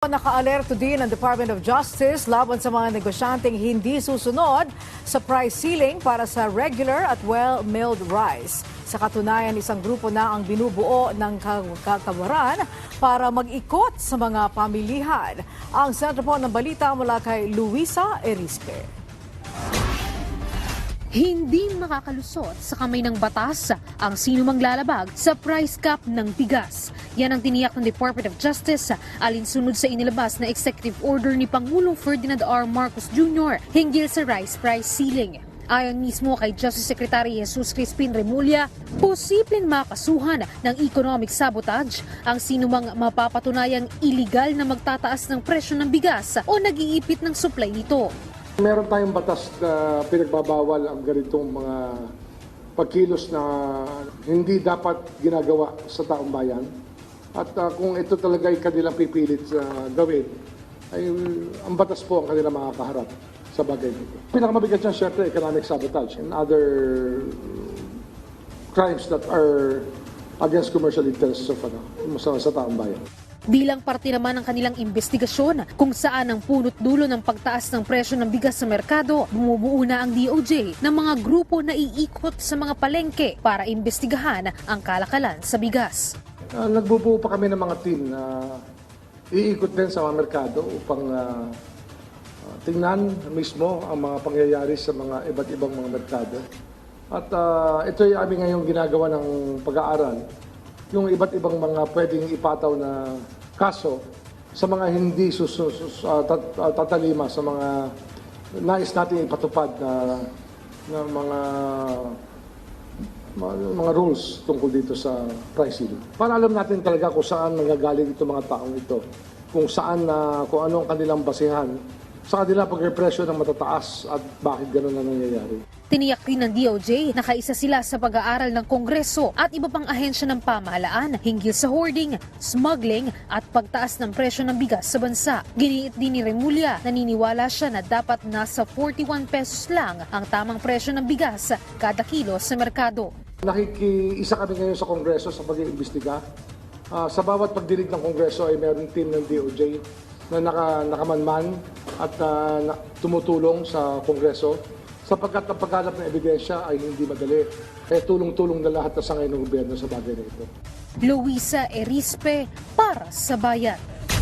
Naka-alerto din ang Department of Justice laban sa mga negosyanteng hindi susunod sa price ceiling para sa regular at well-milled rice. Sa katunayan, isang grupo na ang binubuo ng kagawaran para mag-ikot sa mga pamilihan. Ang sentro po ng balita mula kay Luisa Erispe. Hindi makakalusot sa kamay ng batas ang sino mang lalabag sa price cap ng bigas. Yan ang tiniyak ng Department of Justice alinsunod sa inilabas na executive order ni Pangulong Ferdinand R. Marcos Jr. hinggil sa rice price ceiling. Ayon mismo kay Justice Secretary Jesus Crispin Remulla, posibleng makasuhan ng economic sabotage ang sinumang mapapatunayang iligal na magtataas ng presyo ng bigas o nag-iipit ng supply nito. Meron tayong batas na pinagbabawal ang ganitong mga pagkilos na hindi dapat ginagawa sa taong bayan. At kung ito talaga ay kanilang pipilit gawin, ay ang batas po ang kanilang makakaharap sa bagay nito. Pinakamabigat niyan, syempre, economic sabotage and other crimes that are against commercial interests of sa taong bayan. Bilang parte naman ng kanilang investigasyon kung saan ang punot dulo ng pagtaas ng presyo ng bigas sa merkado, bumubuo na ang DOJ ng mga grupo na iikot sa mga palengke para imbestigahan ang kalakalan sa bigas. Nagbubuo pa kami ng mga team na iikot din sa mga merkado upang tingnan mismo ang mga pangyayari sa mga iba't ibang mga merkado. At ito ay aming ngayong ginagawa ng pag-aaral, yung iba't ibang mga pwedeng ipataw na kaso sa mga hindi tatalima sa mga nais natin ipatupad na mga rules tungkol dito sa pricing. Para alam natin talaga kung saan nanggagaling itong mga taong ito, kung ano ang kanilang basihan sa kanilang pagrepresyo ng matataas at bakit gano'n na nangyayari. Tiniyak rin ng DOJ na kaisa sila sa pag-aaral ng Kongreso at iba pang ahensya ng pamahalaan hinggil sa hoarding, smuggling at pagtaas ng presyo ng bigas sa bansa. Giniit din ni Remulla, naniniwala siya na dapat nasa 41 pesos lang ang tamang presyo ng bigas kada kilo sa merkado. Nakikiisa kami ngayon sa Kongreso sa pag-iimbestiga. Sa bawat pagdinig ng Kongreso ay mayroong team ng DOJ na nakamanman at tumutulong sa Kongreso sapagkat ang paghanap ng ebidensya ay hindi madali. Kaya tulong-tulong na lahat na sa ngayon ng gobyerno sa bagay na ito. Luisa Erispe para sa Bayan.